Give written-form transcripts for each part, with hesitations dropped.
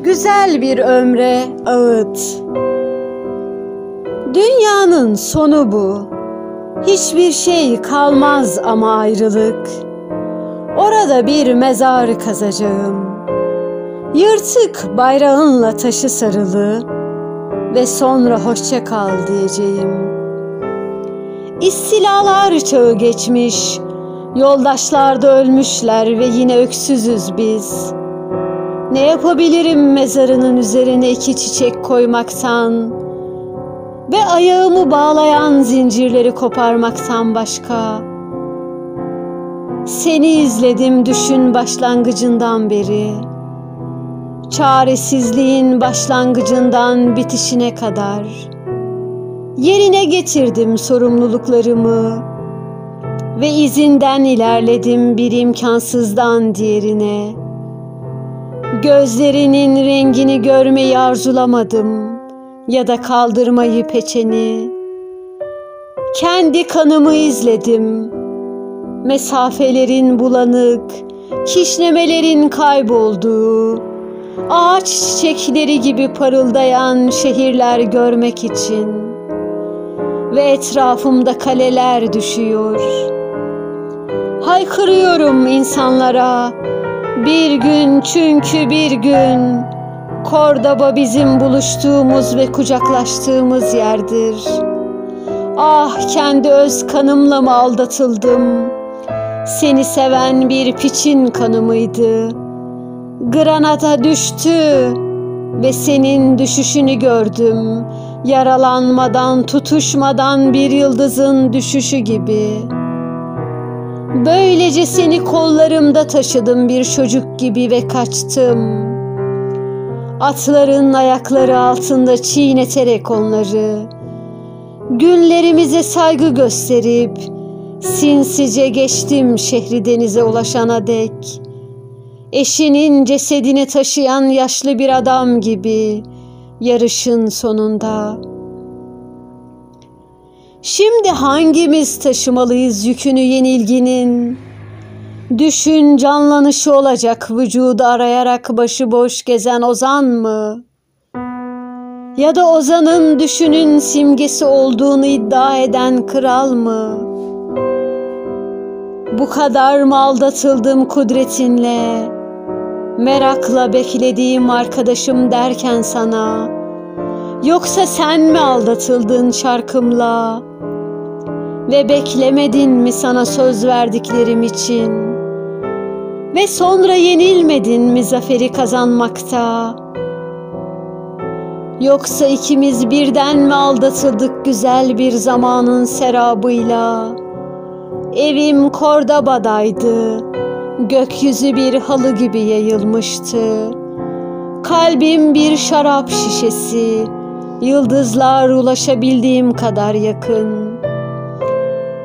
güzel bir ömre ağıt. Dünyanın sonu bu. Hiçbir şey kalmaz ama ayrılık. Orada bir mezar kazacağım. Yırtık bayrağınla taşı sarılı ve sonra hoşça kal diyeceğim. İstilalar çağı geçmiş, yoldaşlar da ölmüşler ve yine öksüzüz biz. Ne yapabilirim mezarının üzerine 2 çiçek koymaktan ve ayağımı bağlayan zincirleri koparmaktan başka? Seni izledim düşün başlangıcından beri. Çaresizliğin başlangıcından bitişine kadar. Yerine getirdim sorumluluklarımı ve izinden ilerledim bir imkansızdan diğerine. Gözlerinin rengini görmeyi arzulamadım ya da kaldırmayı peçeni. Kendi kanımı izledim. Mesafelerin bulanık, kişnemelerin kaybolduğu, ağaç çiçekleri gibi parıldayan şehirler görmek için. Ve etrafımda kaleler düşüyor. Haykırıyorum insanlara, bir gün çünkü bir gün, Kordaba bizim buluştuğumuz ve kucaklaştığımız yerdir. Ah, kendi öz kanımla mı aldatıldım? Seni seven bir piçin kanı mıydı? Granada düştü ve senin düşüşünü gördüm. Yaralanmadan, tutuşmadan bir yıldızın düşüşü gibi. Böylece seni kollarımda taşıdım bir çocuk gibi ve kaçtım. Atların ayakları altında çiğneterek onları. Günlerimize saygı gösterip sinsice geçtim şehri denize ulaşana dek. Eşinin cesedini taşıyan yaşlı bir adam gibi yarışın sonunda. Şimdi hangimiz taşımalıyız yükünü yenilginin? Düşün canlanışı olacak vücudu arayarak başıboş gezen ozan mı? Ya da ozanın düşünün simgesi olduğunu iddia eden kral mı? Bu kadar mı aldatıldım kudretinle? Merakla beklediğim arkadaşım derken sana. Yoksa sen mi aldatıldın şarkımla? Ve beklemedin mi sana söz verdiklerim için? Ve sonra yenilmedin mi zaferi kazanmakta? Yoksa ikimiz birden mi aldatıldık güzel bir zamanın serabıyla? Evim Kordaba'daydı, gökyüzü bir halı gibi yayılmıştı. Kalbim bir şarap şişesi, yıldızlar ulaşabildiğim kadar yakın.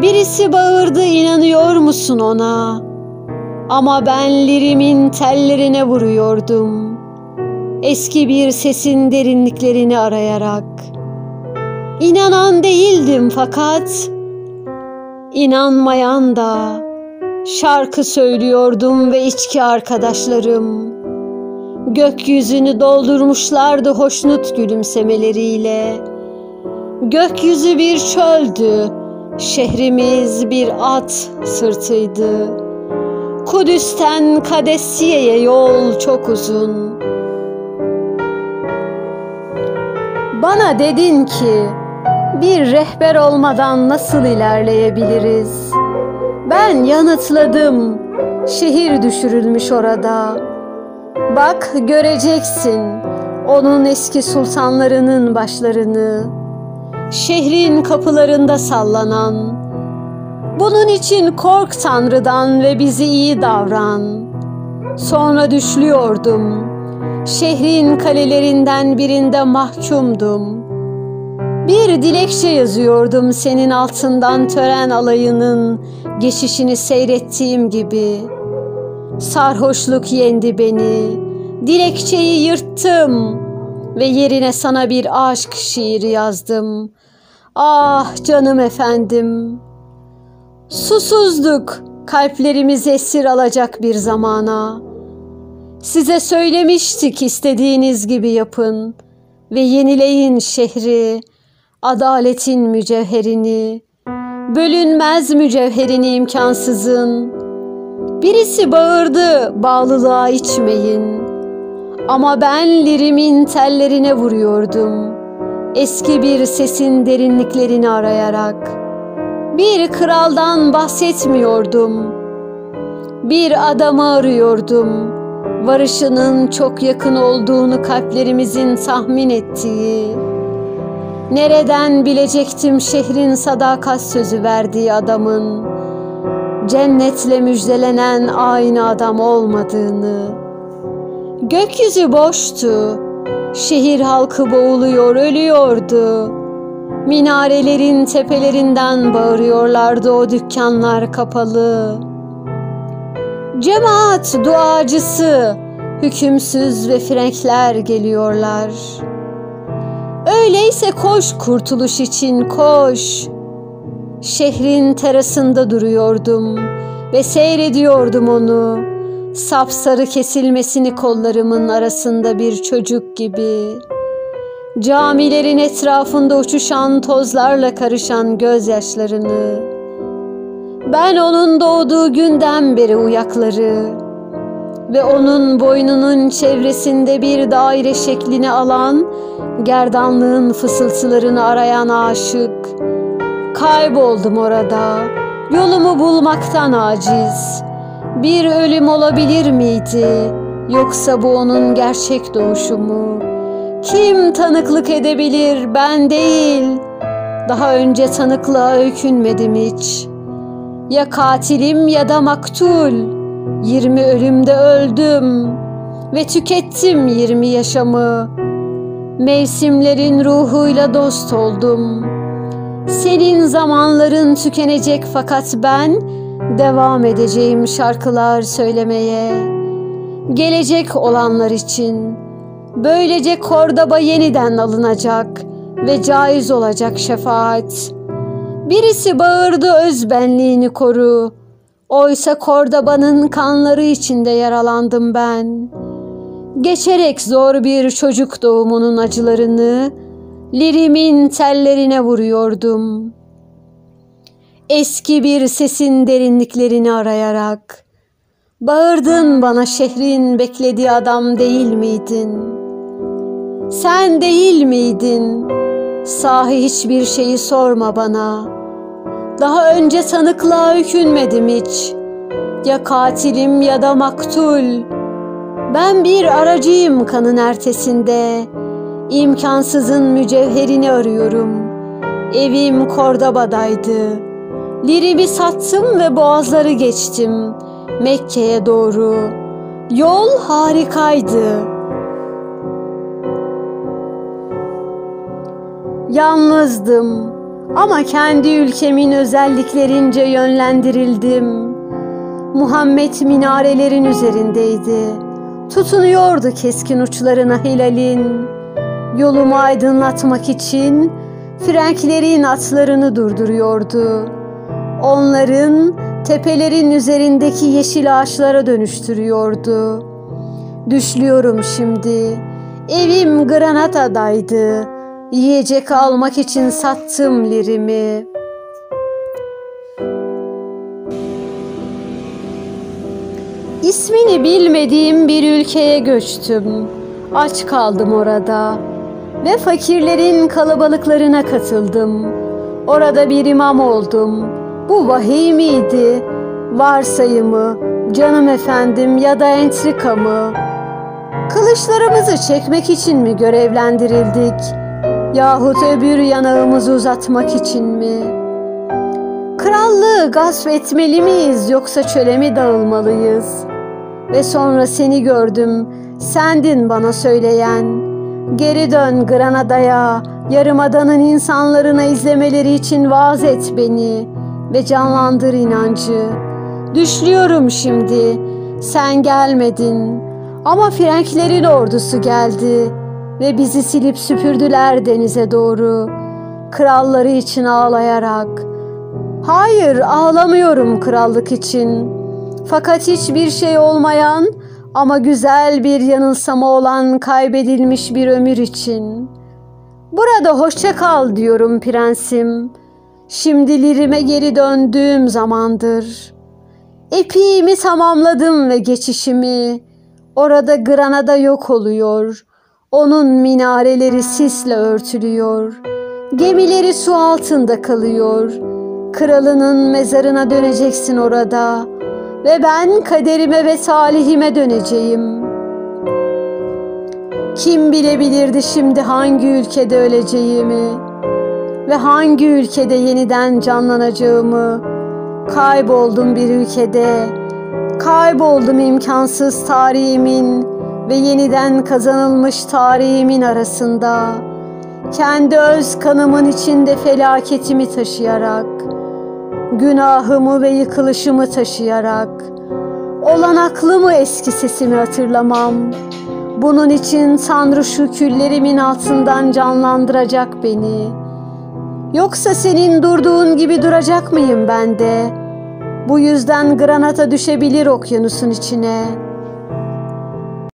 Birisi bağırdı, inanıyor musun ona? Ama ben lirimin tellerine vuruyordum. Eski bir sesin derinliklerini arayarak. İnanan değildim fakat inanmayan da. Şarkı söylüyordum ve içki arkadaşlarım. Gökyüzünü doldurmuşlardı hoşnut gülümsemeleriyle. Gökyüzü bir çöldü, şehrimiz bir at sırtıydı. Kudüs'ten Kadesiye'ye yol çok uzun. Bana dedin ki, bir rehber olmadan nasıl ilerleyebiliriz? Ben yanıtladım, şehir düşürülmüş orada. Bak göreceksin onun eski sultanlarının başlarını, şehrin kapılarında sallanan. Bunun için kork Tanrı'dan ve bizi iyi davran. Sonra düşlüyordum, şehrin kalelerinden birinde mahkumdum. Bir dilekçe yazıyordum senin altından tören alayının geçişini seyrettiğim gibi. Sarhoşluk yendi beni, dilekçeyi yırttım ve yerine sana bir aşk şiiri yazdım. Ah canım efendim, susuzduk kalplerimizi esir alacak bir zamana. Size söylemiştik, istediğiniz gibi yapın ve yenileyin şehri, adaletin mücevherini, bölünmez mücevherini imkansızın. Birisi bağırdı, bağlılığa içmeyin. Ama ben lirimin tellerine vuruyordum, eski bir sesin derinliklerini arayarak. Bir kraldan bahsetmiyordum, bir adamı arıyordum, varışının çok yakın olduğunu kalplerimizin tahmin ettiği. Nereden bilecektim şehrin sadakat sözü verdiği adamın cennetle müjdelenen aynı adam olmadığını. Gökyüzü boştu, şehir halkı boğuluyor, ölüyordu. Minarelerin tepelerinden bağırıyorlardı o dükkanlar kapalı. Cemaat duacısı, hükümsüz ve frenkler geliyorlar. Öyleyse koş kurtuluş için koş. Şehrin terasında duruyordum ve seyrediyordum onu, sapsarı kesilmesini kollarımın arasında bir çocuk gibi. Camilerin etrafında uçuşan tozlarla karışan gözyaşlarını. Ben onun doğduğu günden beri uyakları ve onun boynunun çevresinde bir daire şeklini alan gerdanlığın fısıltılarını arayan aşık. Kayboldum orada, yolumu bulmaktan aciz. Bir ölüm olabilir miydi, yoksa bu onun gerçek doğuşu mu? Kim tanıklık edebilir, ben değil. Daha önce tanıklığa öykünmedim hiç. Ya katilim ya da maktul. 20 ölümde öldüm ve tükettim 20 yaşamı. Mevsimlerin ruhuyla dost oldum. Senin zamanların tükenecek fakat ben devam edeceğim şarkılar söylemeye. Gelecek olanlar için. Böylece Kordaba yeniden alınacak ve caiz olacak şefaat. Birisi bağırdı, özbenliğini koru. Oysa Kordaba'nın kanları içinde yaralandım ben. Geçerek zor bir çocuk doğumunun acılarını lirimin tellerine vuruyordum. Eski bir sesin derinliklerini arayarak. Bağırdın bana, şehrin beklediği adam değil miydin? Sen değil miydin? Sahi hiçbir şeyi sorma bana. Daha önce tanıklığa hükünmedim hiç. Ya katilim ya da maktul. Ben bir aracıyım kanın ertesinde. İmkansızın mücevherini arıyorum. Evim Kordaba'daydı. Lirimi sattım ve boğazları geçtim Mekke'ye doğru. Yol harikaydı. Yalnızdım ama kendi ülkemin özelliklerince yönlendirildim. Muhammed minarelerin üzerindeydi. Tutunuyordu keskin uçlarına hilalin. Yolumu aydınlatmak için frenklerin atlarını durduruyordu. Onların tepelerin üzerindeki yeşil ağaçlara dönüştürüyordu. Düşlüyorum şimdi. Evim Granada'daydı. Yiyecek almak için sattım lirimi. İsmini bilmediğim bir ülkeye göçtüm. Aç kaldım orada ve fakirlerin kalabalıklarına katıldım. Orada bir imam oldum. Bu vahiy miydi? Varsayımı, canım efendim ya da entrika mı? Kılıçlarımızı çekmek için mi görevlendirildik? Yahut öbür yanağımızı uzatmak için mi? Krallığı gasp etmeli miyiz yoksa çöle mi dağılmalıyız? Ve sonra seni gördüm, sendin bana söyleyen. Geri dön Granada'ya, yarımadanın insanlarına izlemeleri için vaaz et beni ve canlandır inancı. Düşlüyorum şimdi, sen gelmedin ama frenklerin ordusu geldi ve bizi silip süpürdüler denize doğru, kralları için ağlayarak. Hayır, ağlamıyorum krallık için. Fakat hiçbir şey olmayan Ama güzel bir yanılsama olan kaybedilmiş bir ömür için. Burada hoşça kal diyorum prensim. Şimdi Lirim'e geri döndüğüm zamandır. Epiğimi tamamladım ve geçişimi. Orada Granada yok oluyor. Onun minareleri sisle örtülüyor. Gemileri su altında kalıyor. Kralının mezarına döneceksin orada. Ve ben kaderime ve talihime döneceğim. Kim bilebilirdi şimdi hangi ülkede öleceğimi ve hangi ülkede yeniden canlanacağımı. Kayboldum bir ülkede, kayboldum imkansız tarihimin ve yeniden kazanılmış tarihimin arasında. Kendi öz kanımın içinde felaketimi taşıyarak, günahımı ve yıkılışımı taşıyarak, olanaklı mı eski sesimi hatırlamam. Bunun için Tanrı şu küllerimin altından canlandıracak beni. Yoksa senin durduğun gibi duracak mıyım ben de? Bu yüzden Granada düşebilir okyanusun içine.